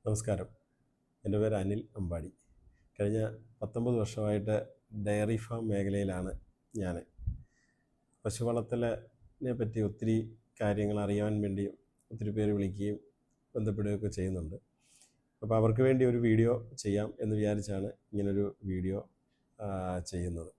നമസ്കാരം. എൻ്റെ പേര് അനിൽ അമ്പാടി. കഴിഞ്ഞ 19 വർഷമായിട്ട് ഡയറി ഫാം മേഖലയിലാണ് ഞാൻ. പശു വളർത്തലിനെ പറ്റി ഒത്തിരി കാര്യങ്ങൾ അറിയാൻ വേണ്ടി ഒത്തിരി പേര് വിളിക്കുകയും ബന്ധപ്പെടുകയൊക്കെ ചെയ്യുന്നുണ്ട്. അപ്പോൾ അവർക്ക് വേണ്ടി ഒരു വീഡിയോ ചെയ്യാം എന്ന് വിചാരിച്ചാണ് ഇങ്ങനൊരു വീഡിയോ ചെയ്യുന്നത്.